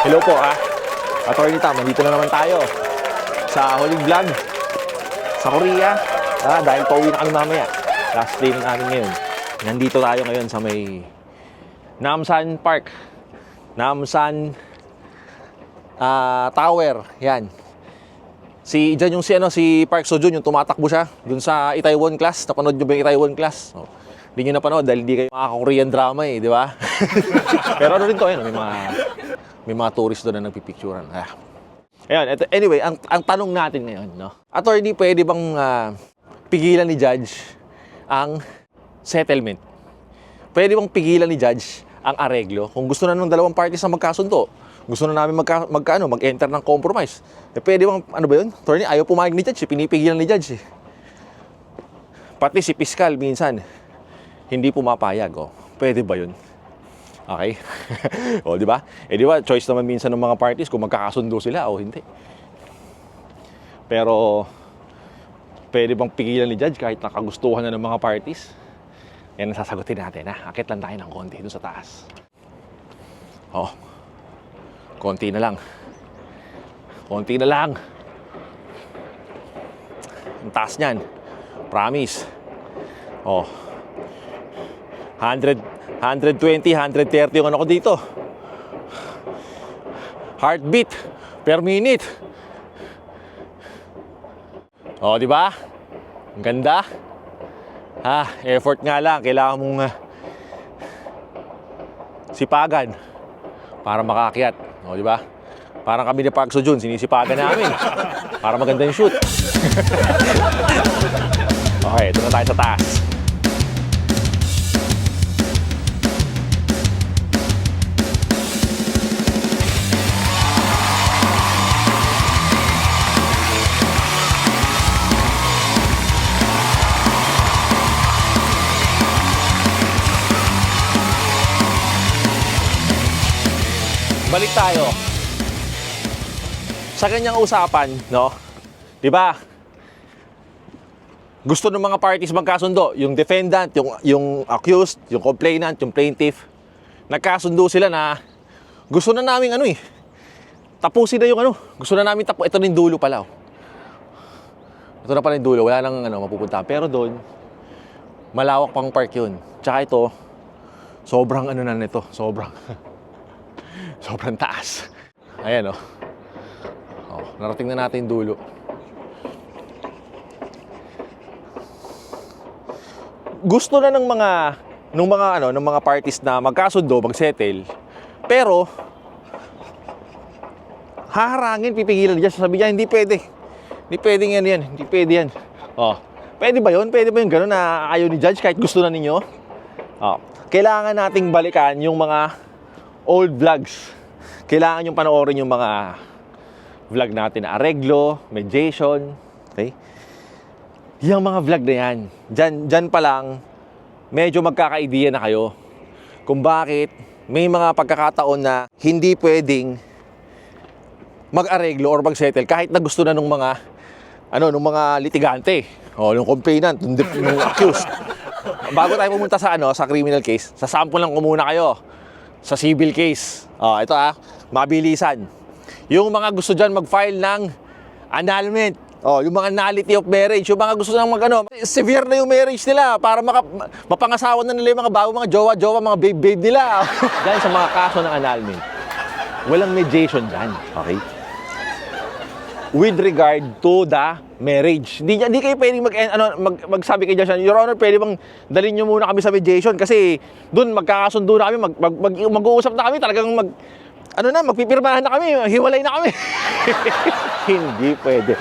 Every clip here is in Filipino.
Hello po Attorney Tam, nandito na naman tayo sa huling vlog sa Korea. Dahil pauwi na kami mamaya. Last day na namin ngayon. Nandito tayo ngayon sa may Namsan Park. Namsan Tower. Yan. Diyan yung si Park Seo-joon, yung tumatakbo siya dun sa Itaewon Class. Napanood nyo ba yung Itaewon Class? Hindi nyo napanood dahil hindi kayo makaka-Korean drama di ba? Pero ano rin to, may mga tourist doon na nagpipicturan. Ayun, anyway, ang tanong natin ngayon, Attorney, pwede bang pigilan ni Judge ang settlement? Pwede bang pigilan ni Judge ang areglo? Kung gusto na ng dalawang parties na magkasundo, gusto na namin mag-enter ng compromise. Pwede bang, Attorney, ayaw pumayag ni Judge, pinipigilan ni Judge. Pati si Piskal minsan, hindi pumapayag. Pwede ba yun? Okay? Di ba? Di ba, choice naman minsan ng mga parties kung magkakasundo sila o hindi. Pero, pwede bang pigilan ni Judge kahit nakagustuhan na ng mga parties? Yan ang sasagutin natin, Akit lang tayo ng konti doon sa taas. Konti na lang. Konti na lang. Ang taas niyan. Promise. 120, 130 yung ano ko dito. Heartbeat per minute. Di ba? Ang ganda. Effort nga lang. Kailangan mong sipagan para makaakyat. Di ba? Parang kami ni Park Seo-joon, sinisipagan namin para maganda yung shoot. Okay, ito na tayo sa taas. Balik tayo sa kanyang usapan, Di ba? Gusto ng mga parties magkasundo, yung defendant, yung accused, yung complainant, yung plaintiff. Nagkasundo sila na gusto na namin tapusin na yung Gusto na namin ito na yung dulo pala. Ito na pala yung dulo, wala nang mapupunta. Pero doon, malawak pang park yun. Tsaka ito, sobrang nito, sobrang taas. Ayan narating na natin yung dulo. Gusto na ng mga parties na magkasundo, magsettle. Pero haharangin, pipigilan diyan, sasabihin niya hindi pwede. Hindi pwedeng yan. Hindi pwede yan. Pwede ba 'yon? Pwede ba yung gano'n na ayaw ni Judge kahit gusto na ninyo? Kailangan nating balikan yung mga old vlogs. Kailangan yung panoorin yung mga vlog natin na areglo, mediation, okay? Yung mga vlog na yan, dyan pa lang, medyo magkaka-idea na kayo kung bakit may mga pagkakataon na hindi pwedeng mag-areglo or mag-settle kahit na gusto na nung mga litigante, nung complainant, nung accused. Bago tayo pumunta sa criminal case, sa sample lang ko muna kayo. Sa civil case. Ito mabilisan. Yung mga gusto dyan mag-file ng annulment. Yung mga nullity of marriage. Yung mga gusto nang severe na yung marriage nila para mapangasawa na nila yung mga bago, mga jowa-jowa, mga babe-babe nila. Dahil sa mga kaso ng annulment, walang mediation dyan. Okay? With regard to the marriage. Hindi kayo pwedeng magsabi kay Judge, Your Honor, pwede bang dalhin nyo muna kami sa mediation kasi doon magkakasundo na kami, mag-uusap na kami, talagang magpipirmahan na kami, hiwalay na kami. Hindi pwede.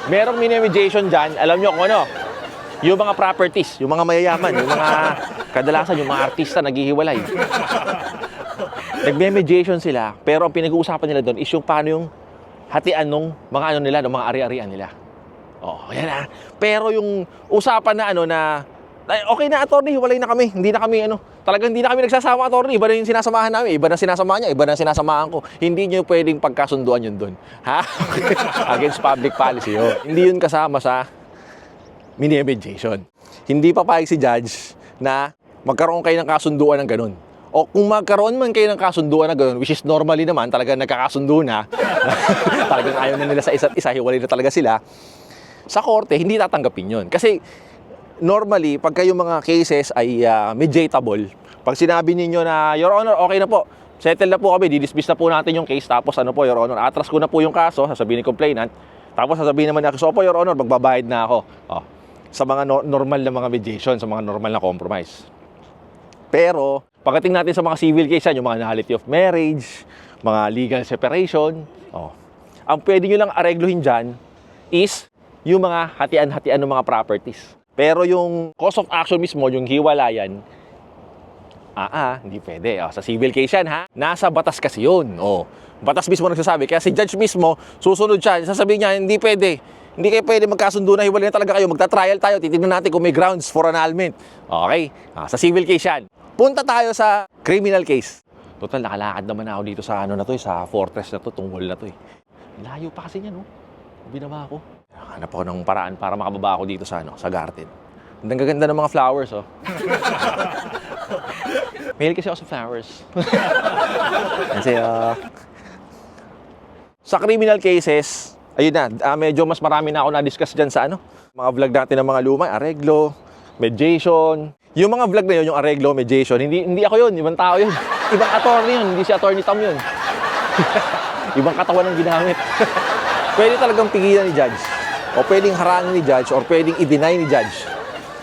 Merong mini-mediation dyan, alam nyo kung yung mga properties, yung mga mayayaman, yung mga kadalasan, yung mga artista naghihiwalay. Nagme-mediation sila, pero ang pinag-uusapan nila doon is yung paano yung hatian nung mga nila, nung mga ari-arian nila. Yan Pero yung usapan na okay na, attorney, hiwalay na kami. Talagang hindi na kami nagsasama, attorney. Iba na yung sinasamahan namin, iba na sinasamahan niya, iba na sinasamahan ko. Hindi niyo pwedeng pagkasunduan yun doon. Against public policy yun. Hindi yun kasama sa mini-mediation. Hindi papayag si Judge na magkaroon kayo ng kasunduan ng ganun. O kung magkaroon man kayo ng kasunduan na gano'n, which is normally naman, talagang nagkakasundo na, talagang ayaw na nila sa isa't isa, hiwalay na talaga sila, sa korte, hindi tatanggapin yun. Kasi normally, pag kayong mga cases ay mediatable, pag sinabi ninyo na, Your Honor, okay na po, settle na po kami, didismiss na po natin yung case, tapos ano po, Your Honor, atras ko na po yung kaso, sasabihin ni complainant, tapos sasabihin naman niya, so po, Your Honor, magbabayad na ako. Oh, sa mga normal na mga mediation, sa mga normal na compromise. Pero, pagdating natin sa mga civil case yan, yung mga nullity of marriage, mga legal separation, ang pwede nyo lang aregluhin dyan is yung mga hatian-hatian ng mga properties. Pero yung cause of action mismo, yung hiwalayan, hindi pwede. Sa civil case yan, ha? Nasa batas kasi yun. Batas mismo nagsasabi. Kaya si judge mismo, susunod siya, sasabihin niya, hindi pwede. Hindi kayo pwede magkasundo na, hiwalay na talaga kayo. Magta-trial tayo, titignan natin kung may grounds for annulment. Okay? Sa civil case yan. Punta tayo sa criminal case. Total, nakalakad naman ako dito sa ano na to, sa fortress na to, tungkol na to. Layo pa kasi niya, no? Binaba ako. Hanap ako ng paraan para makababa ako dito sa garden. Ang gaganda ng mga flowers, oh. Mahilig kasi ako sa flowers. Kasi, sa criminal cases, ayun na, medyo mas marami na ako na-discuss dyan sa mga vlog natin ng mga lumay, areglo, mediation. Yung mga vlog na yun, yung areglo, mediation, hindi ako yun, ibang tao yun. Ibang attorney yun, hindi si attorney Tom yun. Ibang katawan ang ginamit. Pwede talagang pigilan ni judge, o pwedeng harangin ni judge, or pwedeng i-deny ni judge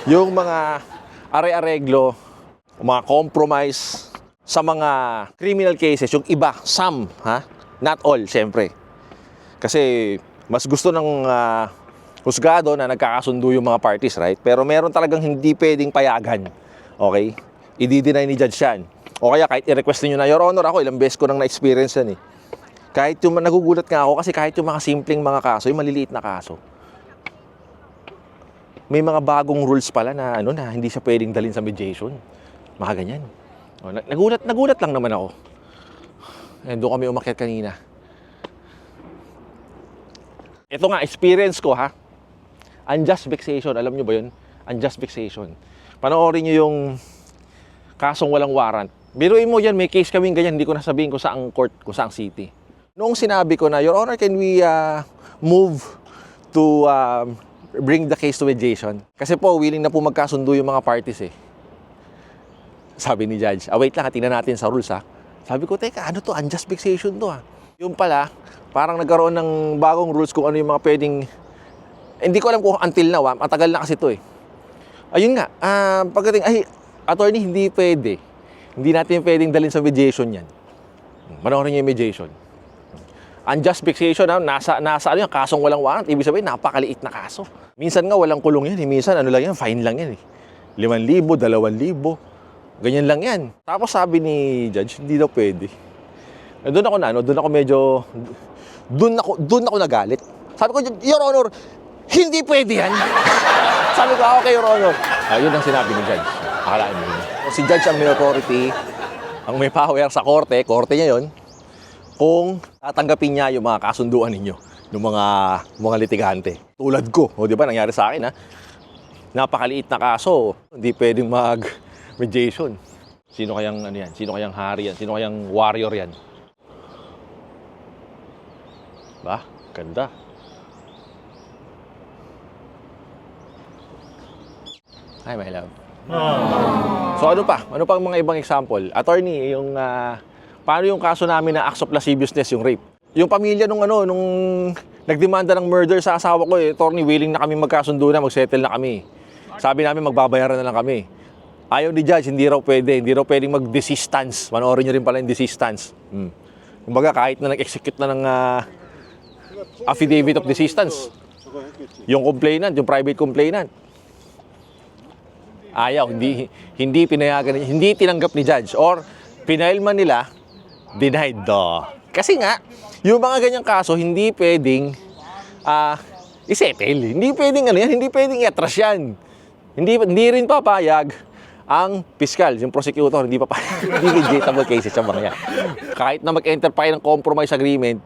yung mga are-areglo, mga compromise sa mga criminal cases, yung iba, some, not all, syempre. Kasi mas gusto ng husgado na nagkakasundo yung mga parties, right? Pero meron talagang hindi pwedeng payagan. Okay? I-deny ni judge yan. O kaya kahit i-request niyo na, Your Honor, ako ilang beses ko nang na-experience yan eh. Kahit yung nagugulat nga ako kasi kahit yung mga simpleng mga kaso, yung maliliit na kaso, may mga bagong rules pala na na hindi siya pwedeng dalhin sa mediation. Mga ganyan. Nagulat lang naman ako. Doon kami umakyat kanina. Ito nga, experience ko unjust vexation, alam nyo ba yun? Unjust vexation. Panoorin nyo yung kasong walang warrant. Biruin mo yan, may case kaming ganyan, hindi ko nasabihin kung saang court, kung saang city. Noong sinabi ko na, Your Honor, can we move to bring the case to mediation? Kasi po, willing na po magkasundo yung mga parties eh. Sabi ni judge, wait lang, tingnan natin sa rules Sabi ko, teka, ano to? Unjust vexation to Yung pala, parang nagkaroon ng bagong rules kung ano yung mga pwedeng. Hindi ko alam kung until now, matagal na kasi to eh. Ayun nga, pagdating, attorney, hindi pwede. Hindi natin pwedeng dalhin sa mediation yan. Manoorin niyo yung mediation. Unjust vexation, nasa yung kasong walang warrant. Ibig sabihin, napakaliit na kaso. Minsan nga walang kulong yan. Minsan lang yan, fine lang yan 5,000, 2,000. Ganyan lang yan. Tapos sabi ni judge, hindi daw pwede. Doon ako nagalit. Sabi ko, Your Honor, hindi pwede yan. Sabi ko, okay, Your Honor. Yun ang sinabi ni judge. Akalaan mo yun. Si judge ang may authority, ang may power sa korte niya yun, kung tatanggapin niya yung mga kasunduan ninyo, yung mga litigante. Tulad ko, di ba, nangyari sa akin napakaliit na kaso, hindi pwedeng mag-mediation. Sino kayang yan? Sino kayang hari yan? Sino kayang warrior yan? Ba? Ganda. Hi, my love. So ano pa? Ano pang mga ibang example? Attorney, yung paano yung kaso namin na acts of lasciviousness, yung rape? Yung pamilya nung nagdemanda ng murder sa asawa ko attorney, willing na kami magkasundo na, magsettle na kami. Sabi namin magbabayaran na lang kami. Ayaw ni judge, hindi raw pwedeng mag-desistance. Manoorin nyo rin pala yung desistance. Kumbaga kahit na nag-execute na ng affidavit of desistance, yung complainant, yung private complainant, ayaw, hindi pinayagan, hindi tinanggap ni judge, or pinail man nila, denied. Kasi nga, yung mga ganyang kaso, hindi pwedeng isettle. Hindi pwedeng hindi pwedeng i-atras yan. Hindi rin papayag ang piskal, yung prosecutor, hindi papayag. Hindi mediatable cases yung mga yan. Kahit na mag-enter pa ng compromise agreement,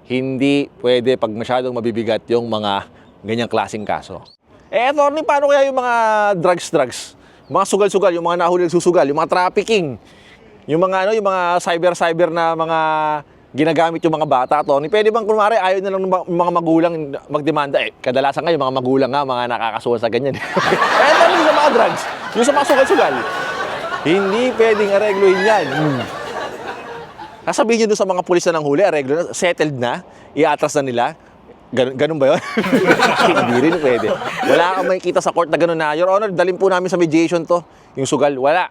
hindi pwede pag masyadong mabibigat yung mga ganyang klaseng kaso. Attorney, paano kaya yung mga drugs? Mga sugal-sugal, yung mga nahuli nagsusugal, yung mga trafficking. Yung mga ano, yung mga cyber na mga ginagamit yung mga bata, Tony. Pwede bang kunwari ayaw na lang ng mga magulang magdemanda? Eh, kadalasan ngayon mga magulang nga, mga nakakasuhan sa ganyan. Kaya tanong sa mga drugs, yung sa mga sugal-sugal, hindi pwedeng aregluhin yan. Sasabihin nyo doon sa mga pulis na nanghuli, areglo na, settled na, iatras na nila. Ganun ba yun? Hindi rin pwede. Wala kang makikita sa court na ganun na, Your Honor, dalhin po namin sa mediation to. Yung sugal, wala.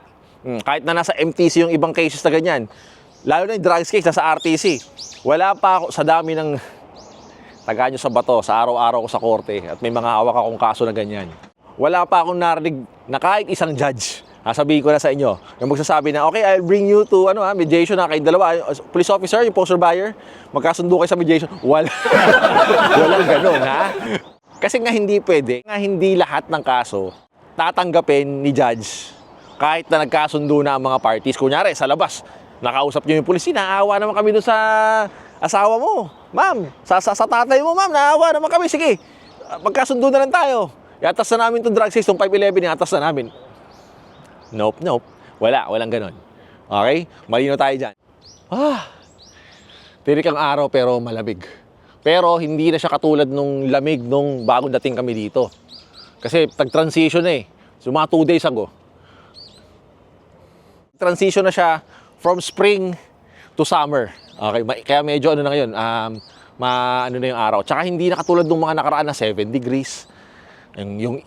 Kahit na nasa MTC yung ibang cases na ganyan. Lalo na yung drugs case, nasa RTC. Wala pa ako sa dami ng taga nyo sa bato, sa araw-araw ko sa korte, at may mga hawak akong kaso na ganyan. Wala pa akong narinig na kahit isang judge, sabihin ko na sa inyo, yung magsasabi na, okay, I'll bring you to mediation na kayong dalawa. Police officer, yung poster buyer, magkasundo kayo sa mediation. Wala. Walang ganun, ha? Kasi nga hindi pwede, nga hindi lahat ng kaso tatanggapin ni judge kahit na nagkasundo na ang mga parties. Kunyari, sa labas, nakausap niyo yung pulis, naawa naman kami doon sa asawa mo. Ma'am, sa tatay mo, ma'am, naawa naman kami. Sige, magkasundo na lang tayo. Iatas na namin itong drug system, 511, iatas na namin. Nope. Walang ganon. Okay? Malino tayo dyan. Tirik ang araw pero malamig. Pero hindi na siya katulad nung lamig nung bagong dating kami dito. Kasi tag-transition na eh. So mga 2 days ago. Transition na siya from spring to summer. Okay? Kaya medyo ano na ngayon, ano na yung araw. Tsaka hindi na katulad nung mga nakaraan na 7 degrees. Yung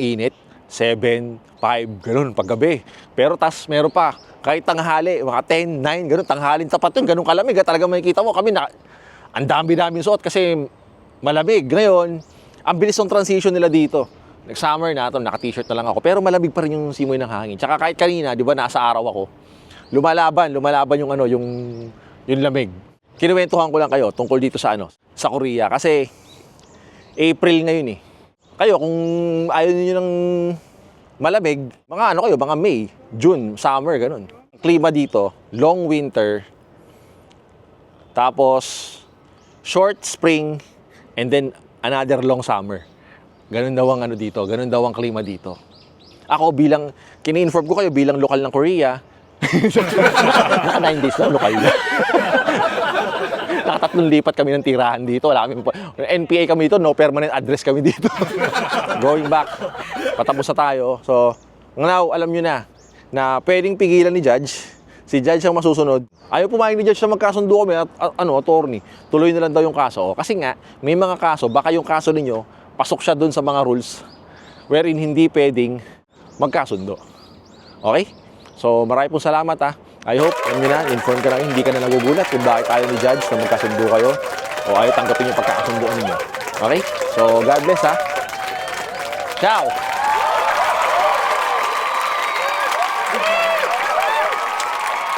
init. 7, 5, gano'n, paggabi. Pero tas meron pa, kahit tanghali, mga 10, 9, gano'n, tanghalin tapat yun, gano'n kalamig. Talaga makikita mo, kami ang dami-daming suot kasi malamig. Ngayon, ang bilis ng transition nila dito. Nag-summer na ito, naka-t-shirt na lang ako. Pero malamig pa rin yung simoy ng hangin. Tsaka kahit kanina, di ba, nasa araw ako, lumalaban yung lamig. Kinuwentuhan ko lang kayo tungkol dito sa Korea. Kasi, April ngayon eh. Kayo, kung ayaw niyo ng malamig, mga May, June, summer, ganun. Klima dito, long winter, tapos short spring, and then another long summer. Ganun daw ang ganun daw ang klima dito. Ako kini-inform ko kayo bilang lokal ng Korea, naka 9 days lang, lokal na. Naka 3 lipat kami ng tirahan dito. Wala kami NPA kami dito, no permanent address kami dito. Going back, patapos na tayo. So, now, alam nyo na pwedeng pigilan ni Judge. Si Judge ang masusunod. Ayaw pumayag ni Judge na magkasundo kami at attorney. Tuloy na lang daw yung kaso. Kasi nga, may mga kaso, baka yung kaso ninyo, pasok siya dun sa mga rules wherein hindi pwedeng magkasundo. Okay? So, marami pong salamat I hope, inform ka na hindi ka na nagugulat kung bakit ayaw ni Judge na magkasundo kayo o ayaw tanggapin yung pagkakasundoan ninyo. Okay? So, God bless Ciao!